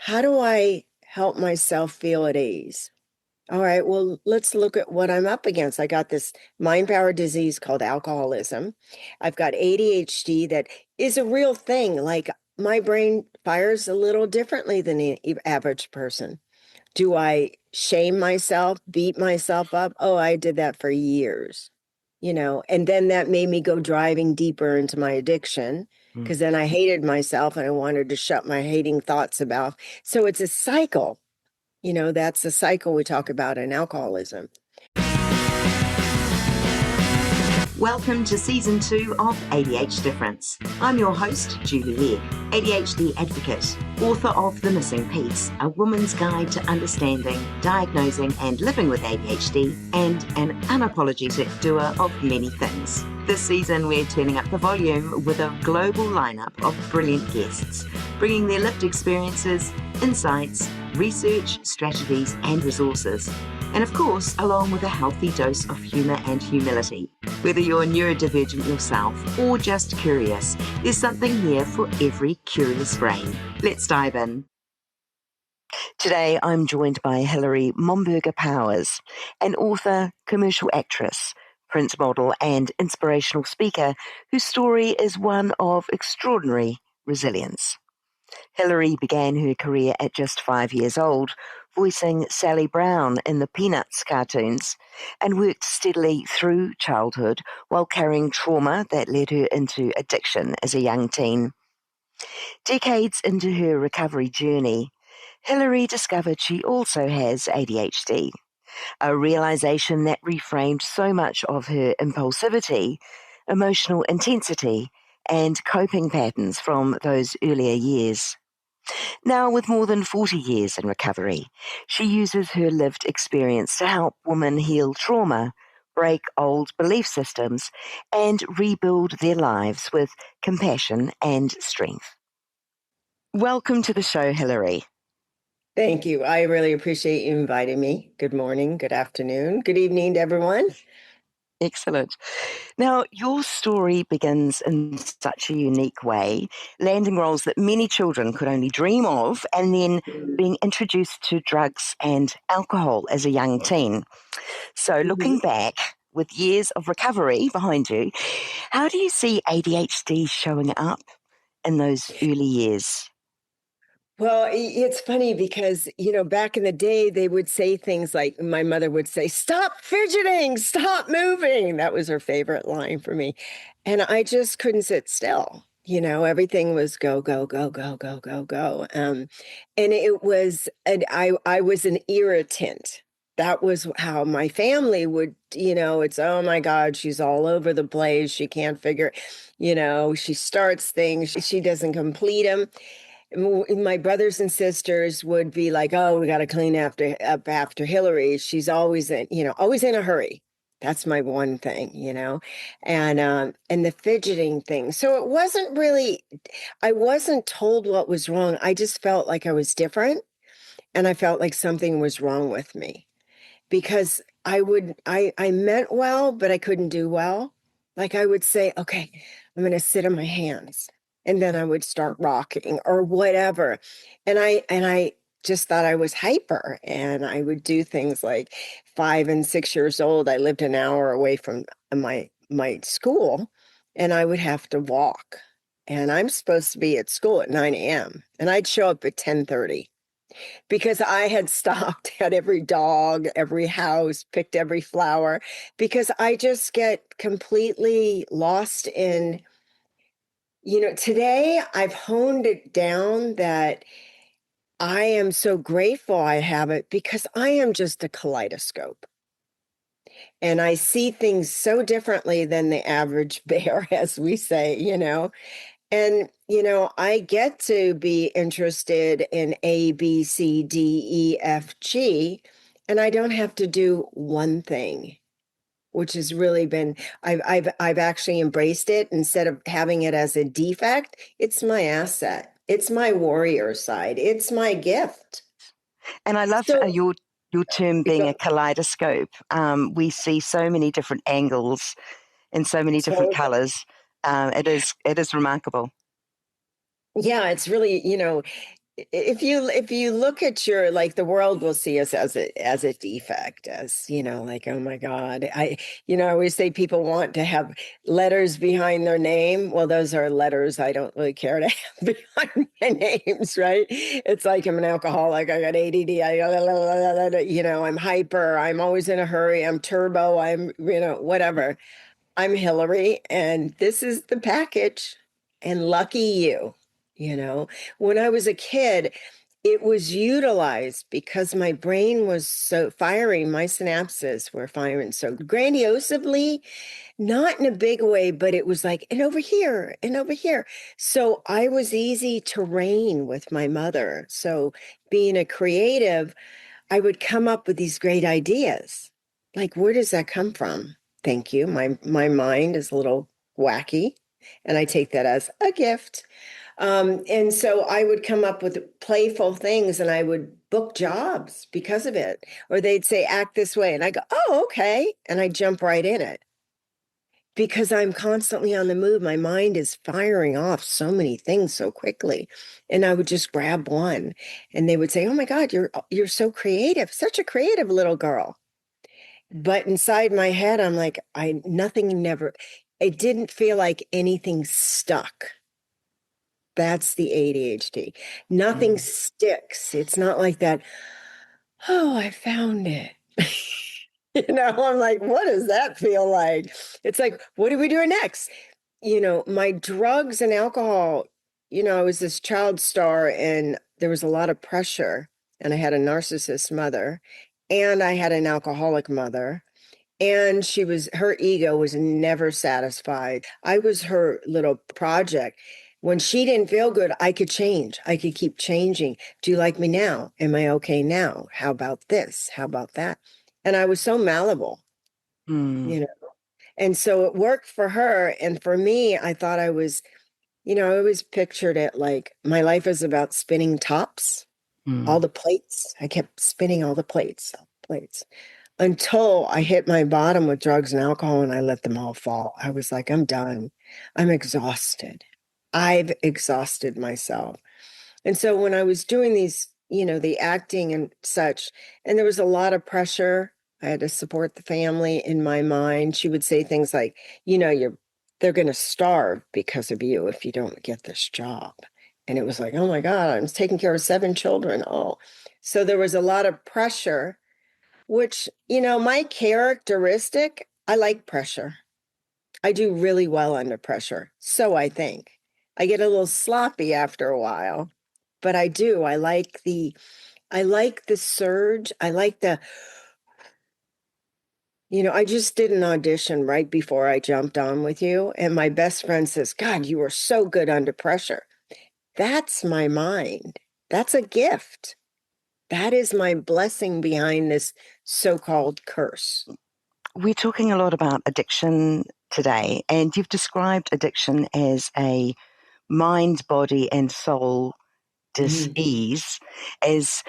how do I help myself feel at ease? All right, well, let's look at what I'm up against. I got this mind power disease called alcoholism. I've got ADHD that is a real thing. Like my brain fires a little differently than the average person. Do I shame myself, beat myself up? Oh, I did that for years, and then that made me go driving deeper into my addiction Mm. because then I hated myself and I wanted to shut my hating thoughts about. So it's a cycle. That's the cycle we talk about in alcoholism. Welcome to Season 2 of ADHD Difference. I'm your host, Julie Legg, ADHD advocate, author of The Missing Piece, A Woman's Guide to Understanding, Diagnosing and Living with ADHD, and an unapologetic doer of many things. This season, we're turning up the volume with a global lineup of brilliant guests, bringing their lived experiences, insights, research, strategies, and resources. And of course, along with a healthy dose of humour and humility. Whether you're neurodivergent yourself or just curious, there's something here for every curious brain. Let's dive in. Today, I'm joined by Hilary Momberger Powers, an author, commercial actress, print model, and inspirational speaker whose story is one of extraordinary resilience. Hilary began her career at just 5 years old, voicing Sally Brown in the Peanuts cartoons, and worked steadily through childhood while carrying trauma that led her into addiction as a young teen. Decades into her recovery journey, Hilary discovered she also has ADHD, a realization that reframed so much of her impulsivity, emotional intensity, and coping patterns from those earlier years. Now, with more than 40 years in recovery, she uses her lived experience to help women heal trauma, break old belief systems, and rebuild their lives with compassion and strength. Welcome to the show, Hilary. Thank you. I really appreciate you inviting me. Good morning, good afternoon, good evening to everyone. Excellent. Now, your story begins in such a unique way, landing roles that many children could only dream of, and then being introduced to drugs and alcohol as a young teen. So, looking back with years of recovery behind you, how do you see ADHD showing up in those early years? Well, it's funny because, back in the day, they would say things like my mother would say, "Stop fidgeting, stop moving." That was her favorite line for me. And I just couldn't sit still. Everything was go, go, go, go, go, go, go. And I was an irritant. That was how my family would, it's, oh my God, she's all over the place. She can't figure, she starts things, she doesn't complete them. My brothers and sisters would be like, "Oh, we got to clean up after Hillary. She's always always in a hurry." That's my one thing, and the fidgeting thing. So it wasn't really, I wasn't told what was wrong. I just felt like I was different, and I felt like something was wrong with me because I meant well, but I couldn't do well. Like I would say, "Okay, I'm going to sit on my hands." And then I would start rocking or whatever. And I just thought I was hyper, and I would do things like 5 and 6 years old. I lived an hour away from my school, and I would have to walk. And I'm supposed to be at school at 9 a.m. and I'd show up at 10:30 because I had stopped at every dog, every house, picked every flower, because I just get completely lost in, today I've honed it down that I am so grateful I have it because I am just a kaleidoscope. And I see things so differently than the average bear, as we say. And, I get to be interested in A, B, C, D, E, F, G, and I don't have to do one thing, which has really been, I've actually embraced it. Instead of having it as a defect, it's my asset. It's my warrior side. It's my gift. And I love So, your term being a kaleidoscope. We see so many different angles and so many different so colours. It is remarkable. yeah, it's really, if you look at your, like, the world will see us as a defect, as, like, oh my God. I always say people want to have letters behind their name. Well, those are letters I don't really care to have behind my names, right? It's like I'm an alcoholic, I got ADD, I'm hyper, I'm always in a hurry, I'm turbo, I'm, whatever. I'm Hilary, and this is the package. And lucky you, you know. When I was a kid, it was utilized because my brain was so firing, my synapses were firing so grandiosely, not in a big way, but it was like, and over here, and over here. So I was easy to rein with my mother. So being a creative, I would come up with these great ideas. Like, where does that come from? Thank you. My mind is a little wacky, and I take that as a gift. And so I would come up with playful things, and I would book jobs because of it. Or they'd say, act this way. And I go, oh, okay. And I jump right in it because I'm constantly on the move. My mind is firing off so many things so quickly. And I would just grab one, and they would say, oh my God, you're so creative, such a creative little girl. But inside my head, I'm like, it didn't feel like anything stuck. That's the ADHD. Nothing sticks. It's not like that. Oh, I found it. I'm like, what does that feel like? It's like, what are we doing next? My drugs and alcohol, I was this child star, and there was a lot of pressure, and I had a narcissist mother, and I had an alcoholic mother, and her ego was never satisfied. I was her little project. When she didn't feel good, I could change. I could keep changing. Do you like me now? Am I okay now? How about this? How about that? And I was so malleable, you know. And so it worked for her. And for me, I thought I was, I always pictured it like my life is about spinning tops, all the plates. I kept spinning all the plates, until I hit my bottom with drugs and alcohol, and I let them all fall. I was like, I'm done. I'm exhausted. I've exhausted myself. And so when I was doing these, the acting and such, and there was a lot of pressure, I had to support the family in my mind. She would say things like, they're going to starve because of you if you don't get this job. And it was like, oh my God, I was taking care of 7 children. Oh, so there was a lot of pressure, which, my characteristic, I like pressure. I do really well under pressure. So I think. I get a little sloppy after a while, but I do. I like the surge. I like I just did an audition right before I jumped on with you. And my best friend says, God, you are so good under pressure. That's my mind. That's a gift. That is my blessing behind this so-called curse. We're talking a lot about addiction today, and you've described addiction as a mind, body, and soul dis-ease. As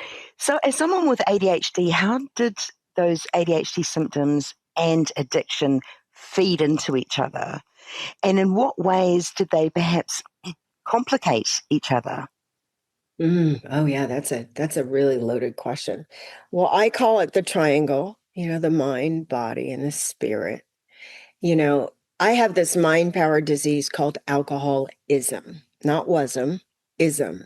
someone with ADHD, how did those ADHD symptoms and addiction feed into each other? And in what ways did they perhaps complicate each other? Oh yeah, that's a really loaded question. Well, I call it the triangle, the mind, body, and the spirit. I have this mind power disease called alcoholism, not wasm, ism.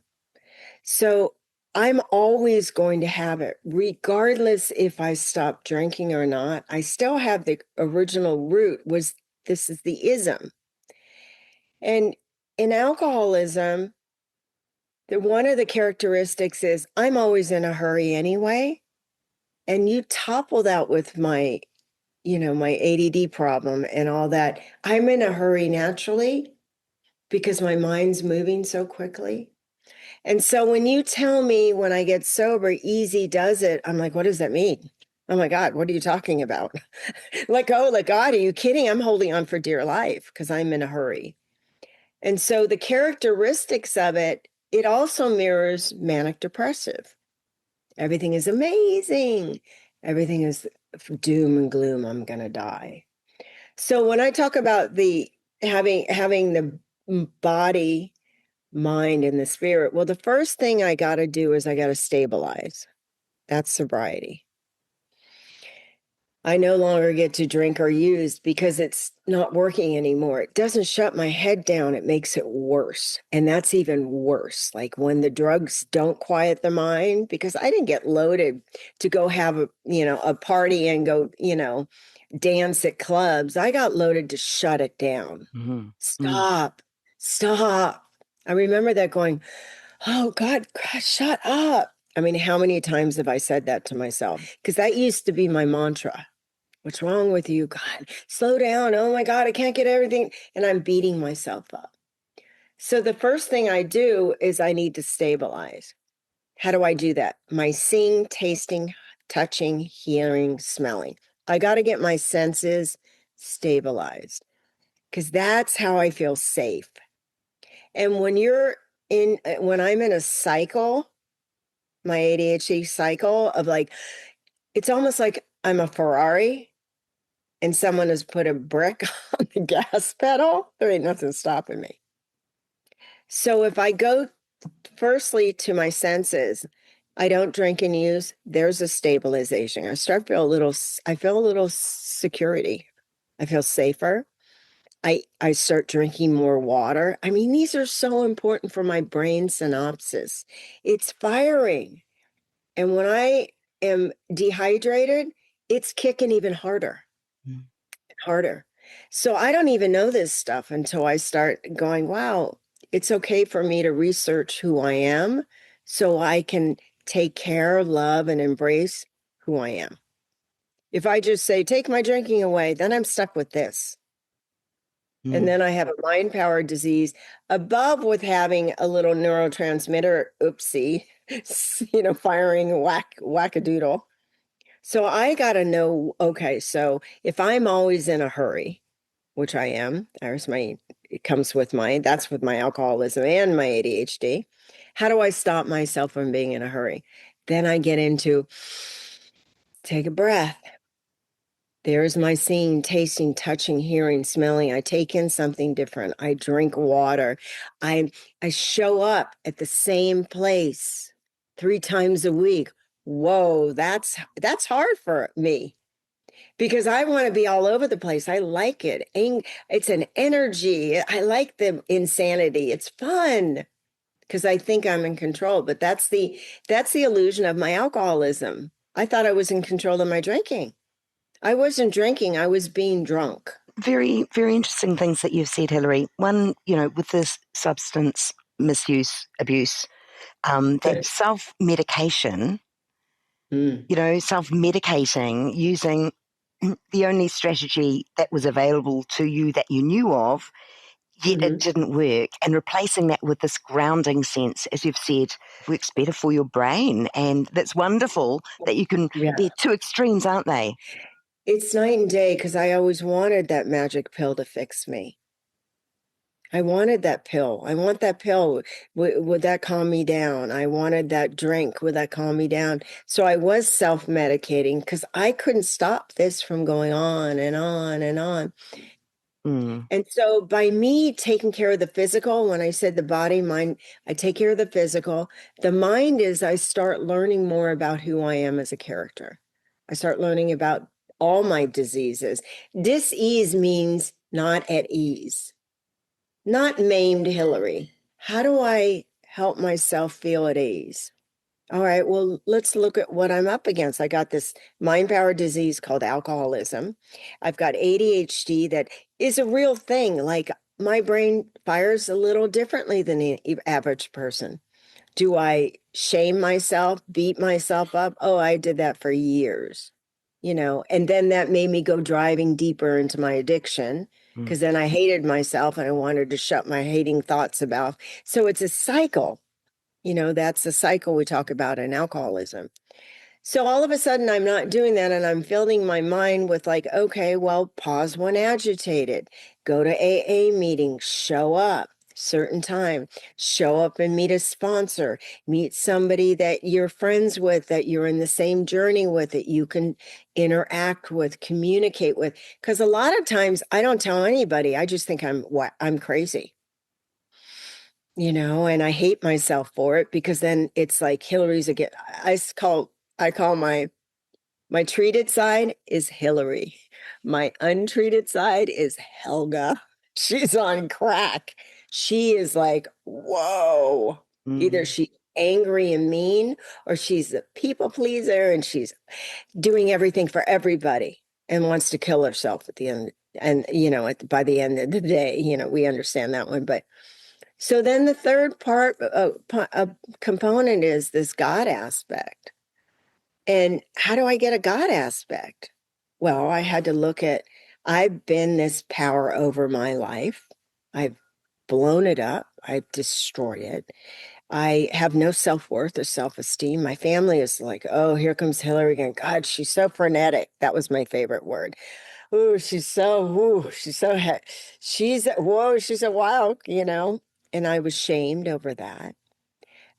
So I'm always going to have it, regardless if I stop drinking or not. I still have the original root this is the ism. And in alcoholism, one of the characteristics is I'm always in a hurry anyway. And you topple that with my ADD problem and all that. I'm in a hurry naturally because my mind's moving so quickly. And so when you tell me when I get sober, easy does it, I'm like, what does that mean? Oh my God, what are you talking about? Let go, let God, are you kidding? I'm holding on for dear life because I'm in a hurry. And so the characteristics of it also mirrors manic depressive. Everything is amazing. Everything is doom and gloom. I'm going to die. So when I talk about the having the body mind, and the spirit. Well, the first thing I got to do is I got to stabilize. That's sobriety. I no longer get to drink or use because it's not working anymore. It doesn't shut my head down. It makes it worse. And that's even worse. Like when the drugs don't quiet the mind, because I didn't get loaded to go have a party and go, dance at clubs. I got loaded to shut it down. Mm-hmm. Stop. Stop. I remember that going, oh God, shut up. I mean, how many times have I said that to myself? Because that used to be my mantra. What's wrong with you? God, slow down. Oh my God, I can't get everything. And I'm beating myself up. So the first thing I do is I need to stabilize. How do I do that? My seeing, tasting, touching, hearing, smelling. I got to get my senses stabilized because that's how I feel safe. And when I'm in a cycle, my ADHD cycle of like, it's almost like I'm a Ferrari and someone has put a brick on the gas pedal, there ain't nothing stopping me. So if I go firstly to my senses, I don't drink and use, there's a stabilization. I feel a little security. I feel safer. I start drinking more water. I mean, these are so important for my brain synapses. It's firing. And when I am dehydrated, it's kicking even harder. Harder. So I don't even know this stuff until I start going, wow, it's okay for me to research who I am so I can take care, love, and embrace who I am. If I just say, take my drinking away, then I'm stuck with this. And then I have a mind power disease above with having a little neurotransmitter, oopsie, firing wackadoodle. So I got to know, okay, so if I'm always in a hurry, which I am, that's with my alcoholism and my ADHD. How do I stop myself from being in a hurry? Then I get into take a breath. There's my seeing, tasting, touching, hearing, smelling. I take in something different. I drink water. I show up at the same place 3 times a week. Whoa, that's hard for me because I want to be all over the place. I like it. It's an energy. I like the insanity. It's fun because I think I'm in control, but that's the illusion of my alcoholism. I thought I was in control of my drinking. I wasn't drinking, I was being drunk. Very, very interesting things that you've said, Hilary. One, with this substance misuse, abuse, that self-medication, self-medicating using the only strategy that was available to you that you knew of, yet it didn't work, and replacing that with this grounding sense, as you've said, works better for your brain. And that's wonderful that you can, they're two extremes, aren't they? It's night and day because I always wanted that magic pill to fix me. I wanted that pill. I want that pill. Would that calm me down? I wanted that drink. Would that calm me down? So I was self-medicating because I couldn't stop this from going on and on and on. And so by me taking care of the physical, when I said the body, mind, I take care of the physical. The mind is I start learning more about who I am as a character. I start learning about all my diseases. Dis-ease means not at ease, not maimed Hilary. How do I help myself feel at ease? All right, well, let's look at what I'm up against. I got this mind power disease called alcoholism. I've got ADHD that is a real thing. Like my brain fires a little differently than the average person. Do I shame myself, beat myself up? Oh, I did that for years, and then that made me go driving deeper into my addiction because then I hated myself and I wanted to shut my hating thoughts about. So it's a cycle. That's the cycle we talk about in alcoholism. So all of a sudden I'm not doing that and I'm filling my mind with like, okay, well, pause when agitated, go to AA meeting, show up, certain time, show up and meet a sponsor, meet somebody that you're friends with, that you're in the same journey with, that you can interact with, communicate with. Because a lot of times I don't tell anybody, I just think I'm crazy. and I hate myself for it because then it's like Hillary's again. I call my treated side is Hilary. My untreated side is Helga. She's on crack. She is like, whoa. Either she's angry and mean, or she's a people pleaser and she's doing everything for everybody and wants to kill herself at the end. And, by the end of the day, we understand that one. But so then the third part, component is this God aspect. And how do I get a God aspect? Well, I had to look at, I've been this power over my life. I've blown it up. I've destroyed it. I have no self-worth or self-esteem. My family is like, oh, here comes Hillary again. God, she's so frenetic. That was my favorite word. Ooh, she's so, she's a wild, and I was shamed over that.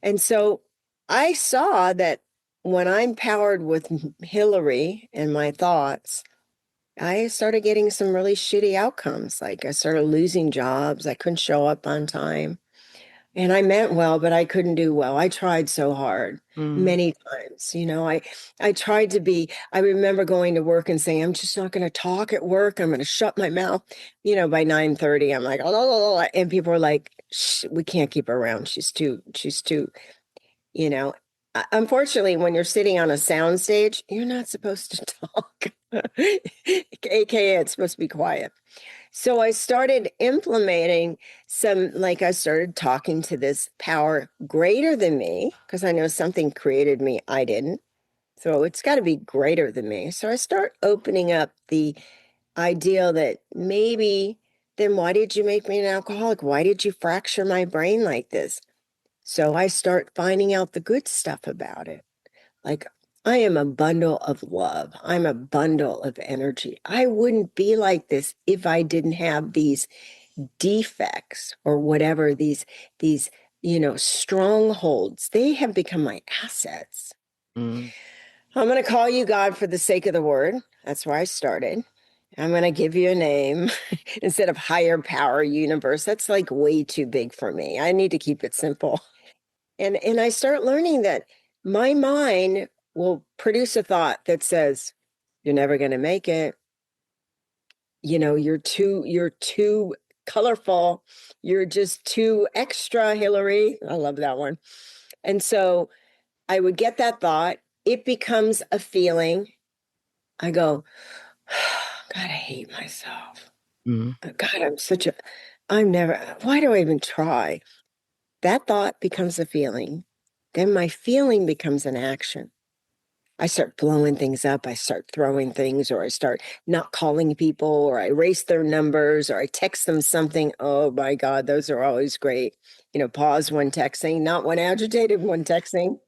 And so I saw that when I'm powered with Hillary and my thoughts, I started getting some really shitty outcomes. Like I started losing jobs. I couldn't show up on time. And I meant well, but I couldn't do well. I tried so hard many times. I tried to be, I remember going to work and saying, I'm just not going to talk at work. I'm going to shut my mouth. By 9:30, I'm like, oh, and people are like, we can't keep her around. She's too, you know. Unfortunately, when you're sitting on a sound stage, you're not supposed to talk. AKA, it's supposed to be quiet. So I started implementing I started talking to this power greater than me, because I know something created me, I didn't. So it's got to be greater than me. So I start opening up the idea that maybe, then why did you make me an alcoholic? Why did you fracture my brain like this? So I start finding out the good stuff about it. Like, I am a bundle of love. I'm a bundle of energy. I wouldn't be like this if I didn't have these defects or whatever, these strongholds. They have become my assets. I'm going to call you God for the sake of the word. That's where I started. I'm going to give you a name instead of higher power universe. That's like way too big for me. I need to keep it simple. And I start learning that my mind will produce a thought that says, you're never going to make it. You're too colorful. You're just too extra, Hillary. I love that one. And so I would get that thought. It becomes a feeling. I go, God, I hate myself. God, why do I even try? That thought becomes a feeling. Then my feeling becomes an action. I start blowing things up. I start throwing things, or I start not calling people, or I erase their numbers, or I text them something. Oh my God, those are always great. Pause when texting, not when agitated, when texting.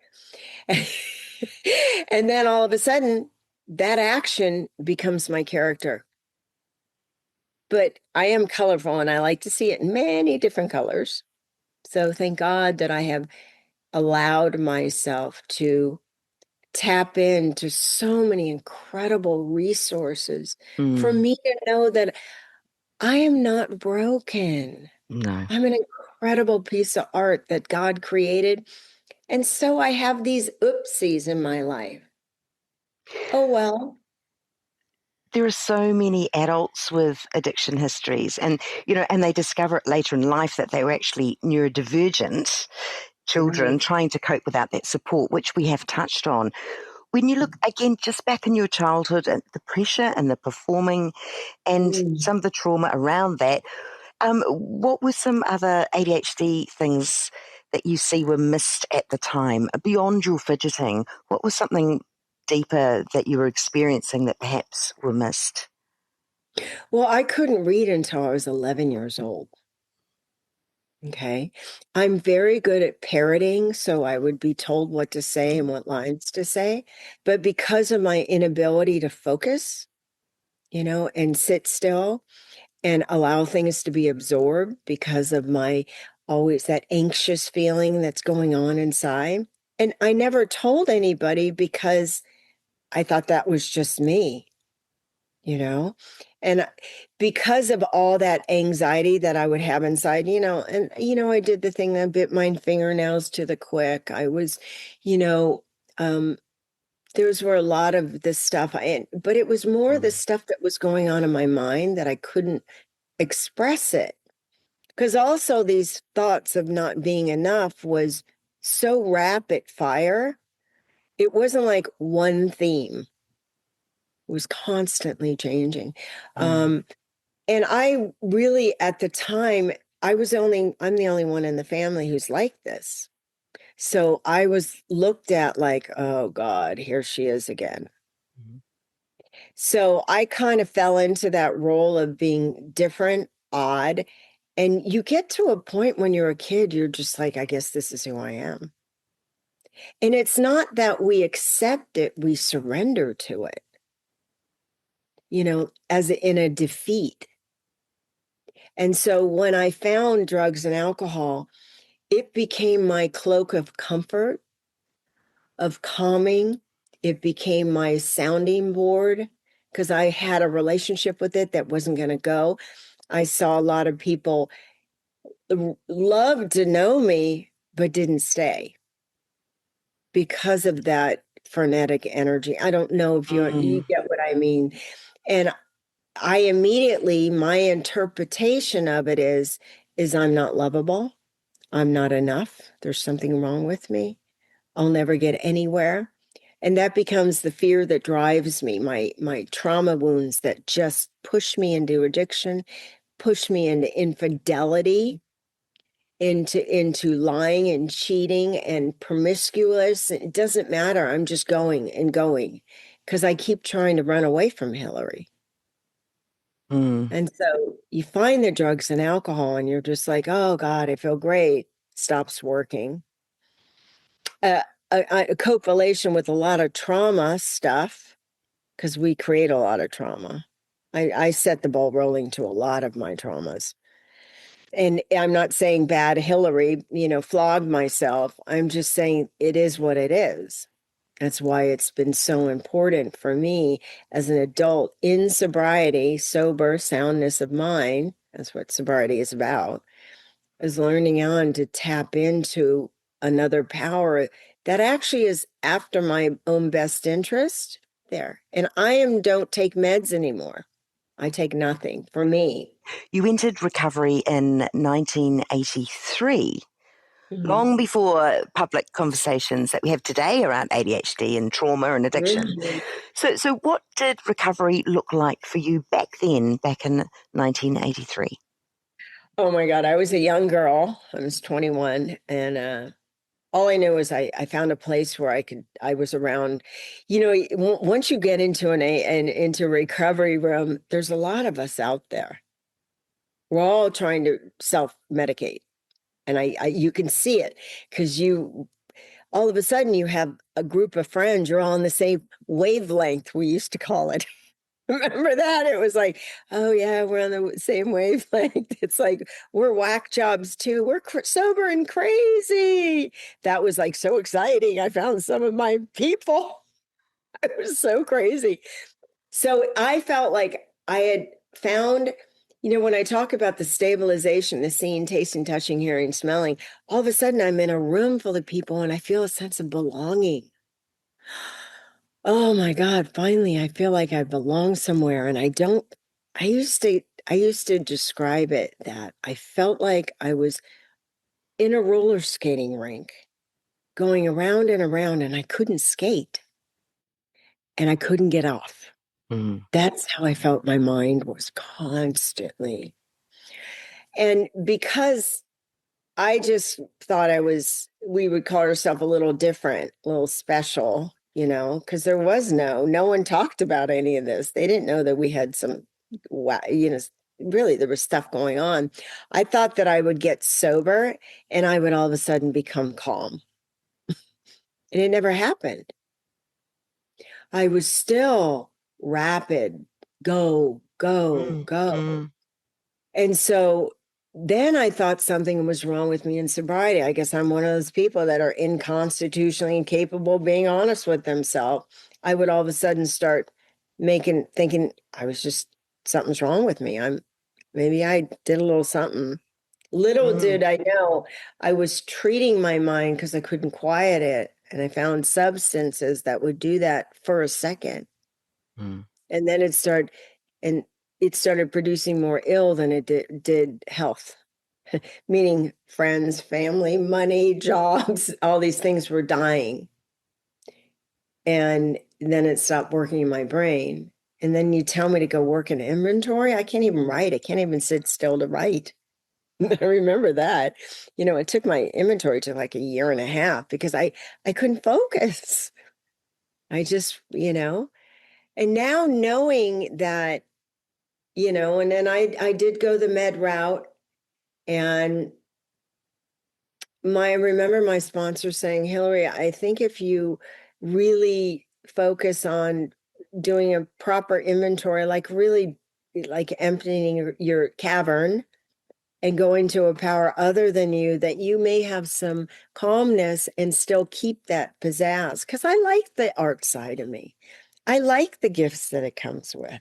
And then all of a sudden, that action becomes my character. But I am colorful and I like to see it in many different colors. So thank God that I have allowed myself to tap into so many incredible resources for me to know that I am not broken. No. I'm an incredible piece of art that God created. And so I have these oopsies in my life. Oh, well. There are so many adults with addiction histories, and they discover it later in life that they were actually neurodivergent children trying to cope without that support, which we have touched on. When you look again, just back in your childhood, and the pressure and the performing and some of the trauma around that, what were some other ADHD things that you see were missed at the time beyond your fidgeting? What was something deeper that you were experiencing that perhaps were missed? Well, I couldn't read until I was 11 years old. Okay. I'm very good at parroting, so I would be told what to say and what lines to say. But because of my inability to focus, and sit still and allow things to be absorbed because of my always that anxious feeling that's going on inside. And I never told anybody because I thought that was just me. you know? And because of all that anxiety that I would have inside, and, I did the thing that bit my fingernails to the quick. I was, you know, those were a lot of the stuff. But it was more the stuff that was going on in my mind that I couldn't express it. Because also these thoughts of not being enough was so rapid fire. It wasn't like one theme. It was constantly changing. Mm. And I really, at the time, I'm the only one in the family who's like this. So I was looked at like, oh God, here she is again. Mhm. So I kind of fell into that role of being different, odd. And you get to a point when you're a kid, you're just like, I guess this is who I am. And it's not that we accept it, we surrender to it, as in a defeat. And so when I found drugs and alcohol, it became my cloak of comfort, of calming. It became my sounding board because I had a relationship with it that wasn't going to go. I saw a lot of people loved to know me, but didn't stay because of that frenetic energy. I don't know if you get what I mean. And I immediately, my interpretation of it is I'm not lovable. I'm not enough. There's something wrong with me. I'll never get anywhere. And that becomes the fear that drives me, my trauma wounds that just push me into addiction, push me into infidelity, into lying and cheating and promiscuous. It doesn't matter. I'm just going and going because I keep trying to run away from Hilary. Mm. And so you find the drugs and alcohol and you're just like, oh God, I feel great. Stops working. A correlation with a lot of trauma stuff because we create a lot of trauma. I set the ball rolling to a lot of my traumas. And I'm not saying bad Hilary, flogged myself. I'm just saying it is what it is. That's why it's been so important for me as an adult in sobriety, sober soundness of mind. That's what sobriety is about, is learning on to tap into another power that actually is after my own best interest there. And don't take meds anymore. I take nothing for me. You entered recovery in 1983, Mhm. long before public conversations that we have today around ADHD and trauma and addiction. Mhm. So what did recovery look like for you back then, back in 1983? Oh my God, I was a young girl. I was 21 and all I knew was I found a place where I was around, once you get into an into recovery room, there's a lot of us out there. We're all trying to self-medicate. And you can see it because all of a sudden you have a group of friends, you're all on the same wavelength, we used to call it. Remember that? It was like, oh yeah, we're on the same wavelength. It's like, we're whack jobs too. We're sober and crazy. That was like so exciting. I found some of my people. It was so crazy. So I felt like I had found, when I talk about the stabilization, the seeing, tasting, touching, hearing, smelling, all of a sudden I'm in a room full of people and I feel a sense of belonging. Oh my God, finally I feel like I belong somewhere and I used to describe it that I felt like I was in a roller skating rink going around and around and I couldn't skate and I couldn't get off. Mm. That's how I felt my mind was constantly. And because I just thought we would call ourselves a little different, a little special, because there was no one talked about any of this. They didn't know that we had really there was stuff going on. I thought that I would get sober and I would all of a sudden become calm. And it never happened. I was still rapid, go, go, Mm. go. Mm. And so then I thought something was wrong with me in sobriety. I guess I'm one of those people that are inconstitutionally incapable of being honest with themselves. I would all of a sudden start thinking I was just, something's wrong with me. Maybe I did a little something. Little did I know I was treating my mind because I couldn't quiet it. And I found substances that would do that for a second. Mm. And then and it started producing more ill than it did health. Meaning friends, family, money, jobs, all these things were dying. And then it stopped working in my brain. And then you tell me to go work in inventory. I can't even write. I can't even sit still to write. I remember that. It took my inventory to like a year and a half because I couldn't focus. I just, and now knowing that, and then I did go the med route, and I remember my sponsor saying, Hilary, I think if you really focus on doing a proper inventory, like really like emptying your cavern and going to a power other than you, that you may have some calmness and still keep that pizzazz. Because I like the art side of me. I like the gifts that it comes with,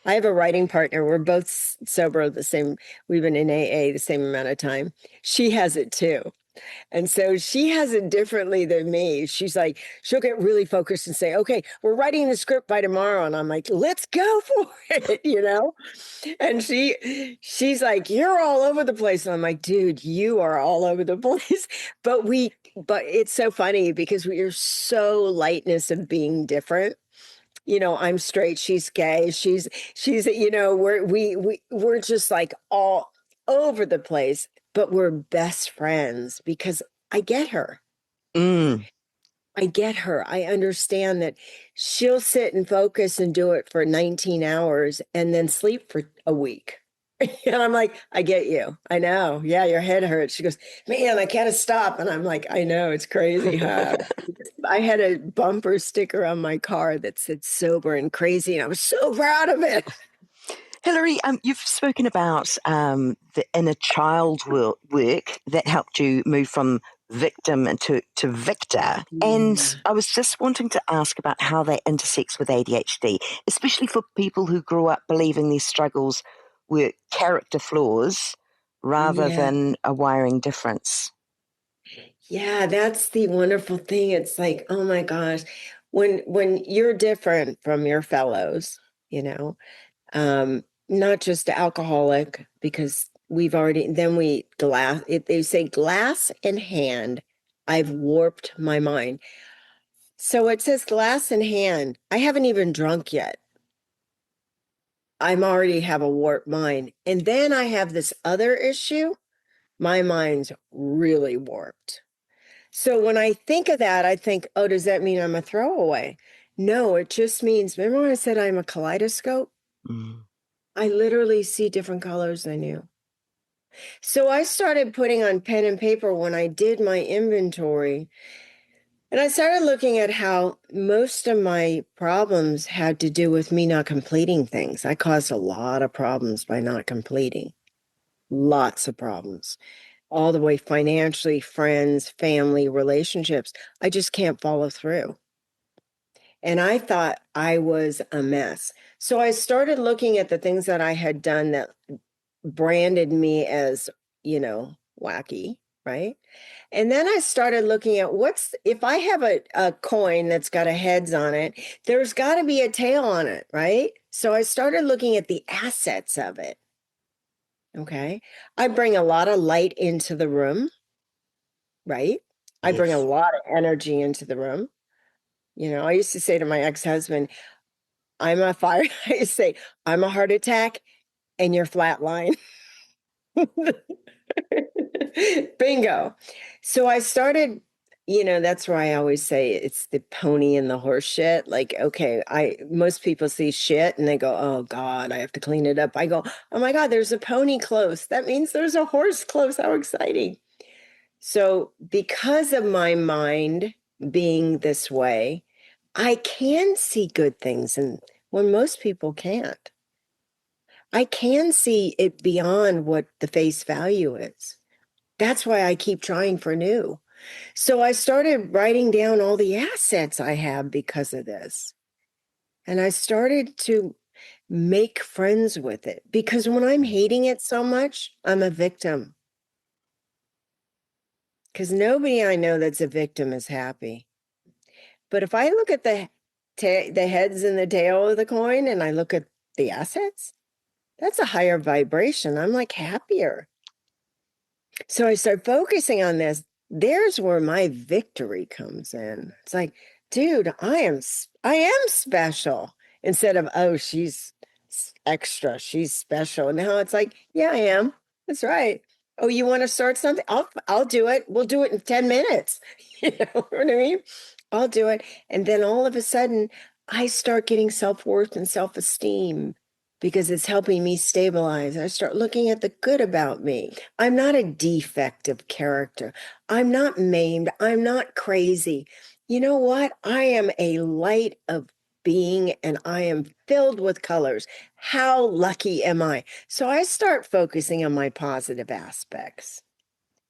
I have a writing partner. We're both sober the same. We've been in AA the same amount of time. She has it too. And so she has it differently than me. She's like, she'll get really focused and say, okay, we're writing the script by tomorrow. And I'm like, let's go for it, And she's like, you're all over the place. And I'm like, dude, you are all over the place. But it's so funny because we are so lightness of being different. I'm straight, she's gay, she's we're just like all over the place, but we're best friends because I get her. Mm. I get her. I understand that she'll sit and focus and do it for 19 hours and then sleep for a week. And I'm like, I get you. I know. Yeah, your head hurts. She goes, man, I can't stop. And I'm like, I know, it's crazy, huh? I had a bumper sticker on my car that said sober and crazy, and I was so proud of it. Hilary, you've spoken about the inner child work that helped you move from victim to victor. And I was just wanting to ask about how that intersects with ADHD, especially for people who grew up believing these struggles were character flaws rather Yeah. than a wiring difference. Yeah, that's the wonderful thing. It's like, oh my gosh, when you're different from your fellows, not just alcoholic, because they say glass in hand, I've warped my mind. So it says glass in hand. I haven't even drunk yet. I'm already have a warped mind. And then I have this other issue. My mind's really warped. So when I think of that, I think, oh, does that mean I'm a throwaway? No, it just means, remember when I said I'm a kaleidoscope? Mm. I literally see different colors than you. So I started putting on pen and paper when I did my inventory. And I started looking at how most of my problems had to do with me not completing things. I caused a lot of problems by not completing. Lots of problems. All the way financially, friends, family, relationships. I just can't follow through. And I thought I was a mess. So I started looking at the things that I had done that branded me as, wacky, right? And then I started looking at if I have a coin that's got a heads on it, there's got to be a tail on it, right? So I started looking at the assets of it. Okay. I bring a lot of light into the room, right? I bring a Yes. lot of energy into the room. I used to say to my ex-husband, I'm a fire. I used to say, I'm a heart attack and you're flatline. Bingo. So I started, that's where I always say it's the pony and the horse shit. Like, okay, most people see shit and they go, oh God, I have to clean it up. I go, oh my God, there's a pony close. That means there's a horse close. How exciting. So because of my mind being this way, I can see good things and when most people can't. I can see it beyond what the face value is. That's why I keep trying for new. So I started writing down all the assets I have because of this. And I started to make friends with it because when I'm hating it so much, I'm a victim. Because nobody I know that's a victim is happy. But if I look at the heads and the tail of the coin and I look at the assets, that's a higher vibration. I'm like happier. So I start focusing on this. There's where my victory comes in. It's like, dude, I am special. Instead of, oh, she's extra, she's special. Now it's like, yeah, I am. That's right. Oh, you want to start something? I'll do it. We'll do it in 10 minutes. You know what I mean? I'll do it. And then all of a sudden, I start getting self-worth and self-esteem because it's helping me stabilize. I start looking at the good about me. I'm not a defective character. I'm not maimed. I'm not crazy. You know what? I am a light of being and I am filled with colors. How lucky am I? So I start focusing on my positive aspects.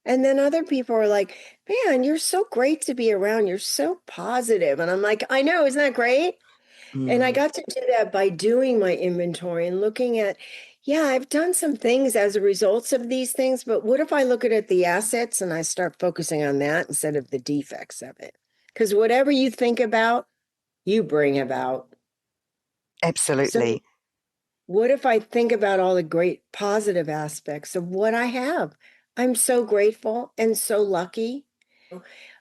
And then other people are like, man, you're so great to be around. You're so positive. And I'm like, I know, isn't that great? And I got to do that by doing my inventory and looking at, yeah, I've done some things as a result of these things, but what if I look at the assets and I start focusing on that instead of the defects of it? Because whatever you think about, you bring about. Absolutely. So what if I think about all the great positive aspects of what I have? I'm so grateful and so lucky.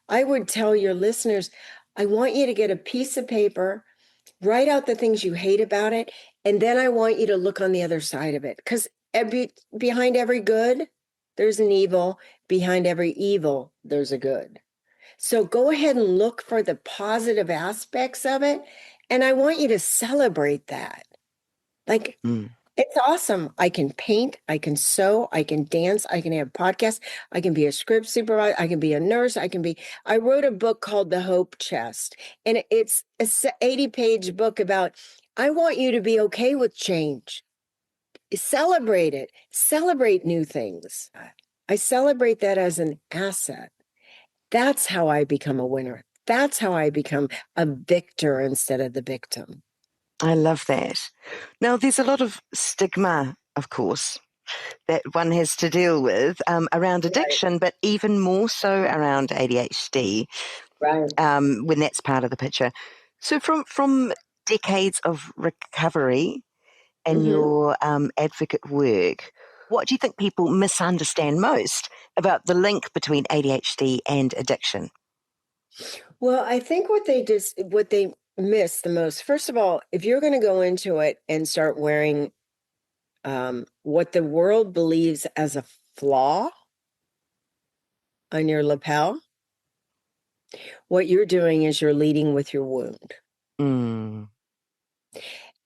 I would tell your listeners, I want you to get a piece of paper, write out the things you hate about it, and then I want you to look on the other side of it. Because behind every good, there's an evil. Behind every evil, there's a good. So go ahead and look for the positive aspects of it. And I want you to celebrate that. Like, it's awesome. I can paint, I can sew, I can dance, I can have podcasts, I can be a script supervisor, I can be a nurse, I wrote a book called The Hope Chest, and it's a 80-page book about, I want you to be okay with change. Celebrate it, celebrate new things. I celebrate that as an asset. That's how I become a winner. That's how I become a victor instead of the victim. I love that. Now, there's a lot of stigma, of course, that one has to deal with around addiction, but even more so around ADHD, Right. when that's part of the picture. So, from decades of recovery and your advocate work, what do you think people misunderstand most about the link between ADHD and addiction? Well, I think what they miss the most, first of all, if you're going to go into it and start wearing what the world believes as a flaw on your lapel, what you're doing is you're leading with your wound. Mm.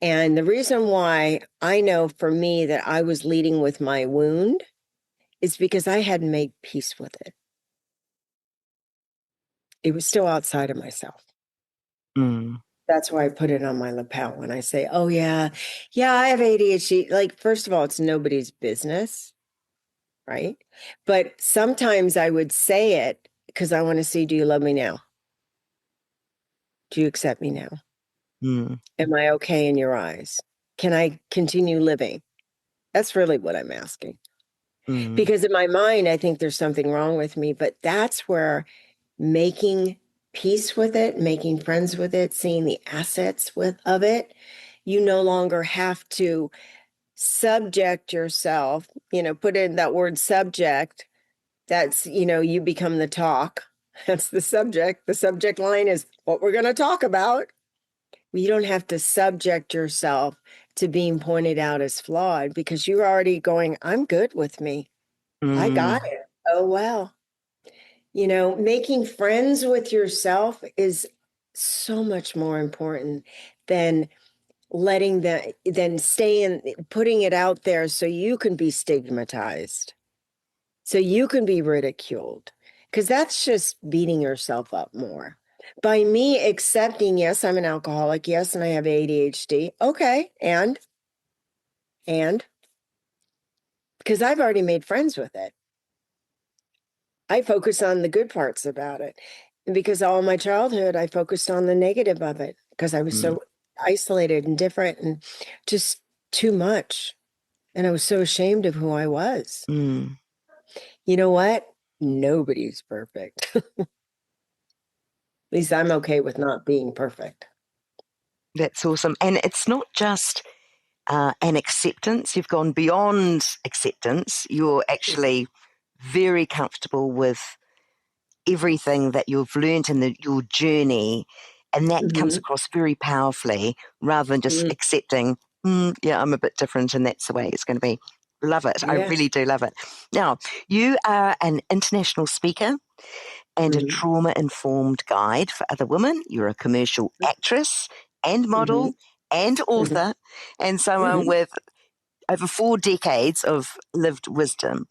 And the reason why I know for me that I was leading with my wound is because I hadn't made peace with it. It was still outside of myself. Mm. That's why I put it on my lapel when I say, oh, yeah, I have ADHD. Like, first of all, it's nobody's business, right? But sometimes I would say it because I want to see, do you love me now? Do you accept me now? Mm. Am I okay in your eyes? Can I continue living? That's really what I'm asking. Mm. Because in my mind, I think there's something wrong with me, but that's where making peace with it, making friends with it, seeing the assets of it, you no longer have to subject yourself, put in that word subject. That's, you become the talk. That's the subject. The subject line is what we're going to talk about. You don't have to subject yourself to being pointed out as flawed because you're already going, I'm good with me. I got it. Oh, well. Making friends with yourself is so much more important than putting it out there so you can be stigmatized, so you can be ridiculed, because that's just beating yourself up more. By me accepting, yes, I'm an alcoholic, yes, and I have ADHD. Okay, and because I've already made friends with it. I focus on the good parts about it. And because all my childhood, I focused on the negative of it because I was so isolated and different and just too much. And I was so ashamed of who I was. Mm. You know what? Nobody's perfect. At least I'm okay with not being perfect. That's awesome. And it's not just an acceptance. You've gone beyond acceptance. You're actually very comfortable with everything that you've learned in your journey. And that comes Mm-hmm. across very powerfully rather than just accepting, yeah, I'm a bit different and that's the way it's going to be. Love it. I Yeah. really do love it. Now, you are an international speaker and a Mm-hmm. trauma-informed guide for other women. You're a commercial actress and Mm-hmm. model and author and someone Mm-hmm. with over 4 decades of lived wisdom.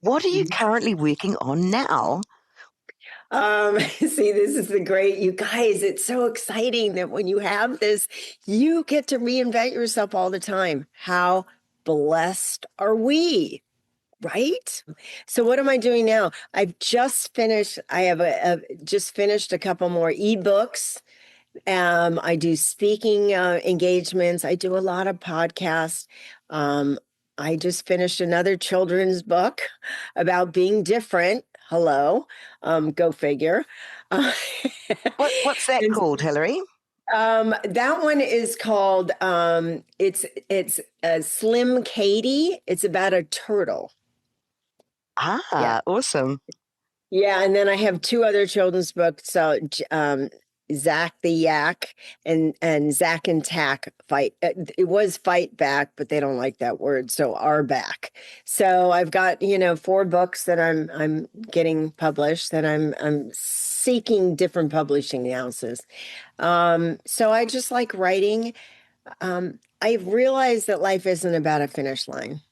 What are you currently working on now? See, this is the great, you guys, it's so exciting that when you have this, you get to reinvent yourself all the time. How blessed are we? Right? So what am I doing now? I've just finished, I have just finished a couple more ebooks. I do speaking engagements. I do a lot of podcasts. Um, I just finished another children's book about being different. Hello, go figure. Uh, What's that and, called, Hilary? that one is called it's Slim Katie. It's about a turtle. Yeah. Ah, awesome. Yeah, and then I have 2 other children's books. So, Zach the Yak and Zach and Tack fight. It was fight back, but they don't like that word, so are back. So I've got 4 books that I'm getting published. That I'm seeking different publishing houses. So I just like writing. I've realized that life isn't about a finish line.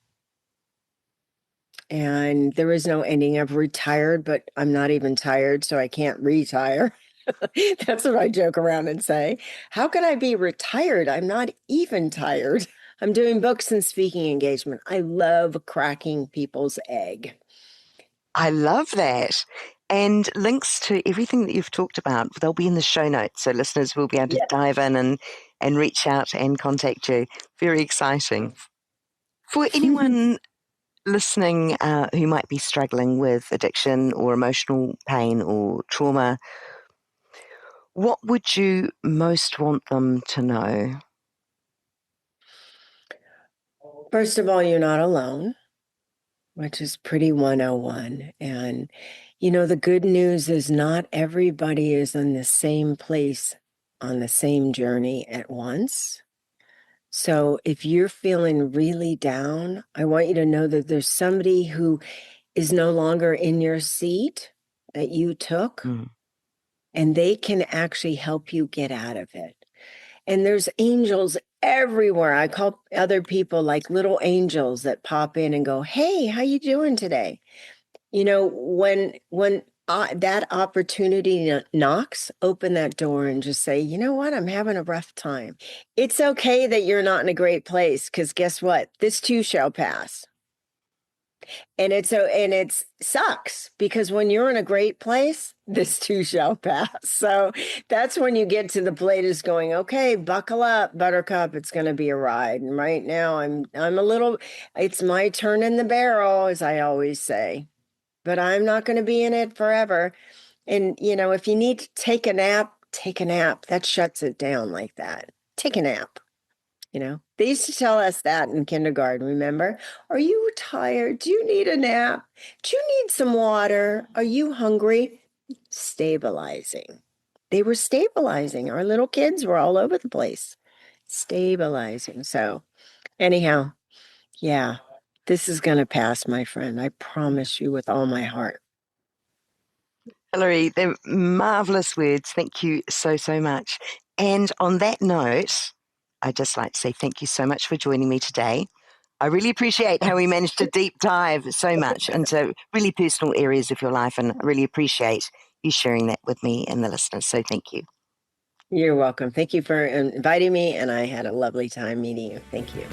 And there is no ending. I've retired, but I'm not even tired, so I can't retire. That's what I joke around and say. How can I be retired? I'm not even tired. I'm doing books and speaking engagement. I love cracking people's egg. I love that. And links to everything that you've talked about, they'll be in the show notes. So listeners will be able to Yeah. dive in and reach out and contact you. Very exciting. For anyone listening who might be struggling with addiction or emotional pain or trauma, what would you most want them to know? First of all, you're not alone, which is pretty 101. And, the good news is not everybody is in the same place on the same journey at once. So if you're feeling really down, I want you to know that there's somebody who is no longer in your seat that you took, and they can actually help you get out of it. And there's angels everywhere. I call other people like little angels that pop in and go, "Hey, how you doing today?" When that opportunity knocks, open that door and just say, "You know what? I'm having a rough time." It's okay that you're not in a great place, because guess what? This too shall pass. And it sucks, because when you're in a great place, this too shall pass. So that's when you get to the plate is going, okay, buckle up, buttercup. It's going to be a ride. And right now it's my turn in the barrel, as I always say, but I'm not going to be in it forever. And, if you need to take a nap, take a nap. That shuts it down like that. Take a nap. They used to tell us that in kindergarten, remember? Are you tired? Do you need a nap? Do you need some water? Are you hungry? Stabilizing. They were stabilizing. Our little kids were all over the place, stabilizing. So, anyhow, yeah, this is going to pass, my friend. I promise you with all my heart. Hilary, they're marvelous words. Thank you so, so much. And on that note, I'd just like to say thank you so much for joining me today. I really appreciate how we managed to deep dive so much into really personal areas of your life, and I really appreciate you sharing that with me and the listeners. So thank you. You're welcome. Thank you for inviting me, and I had a lovely time meeting you. Thank you.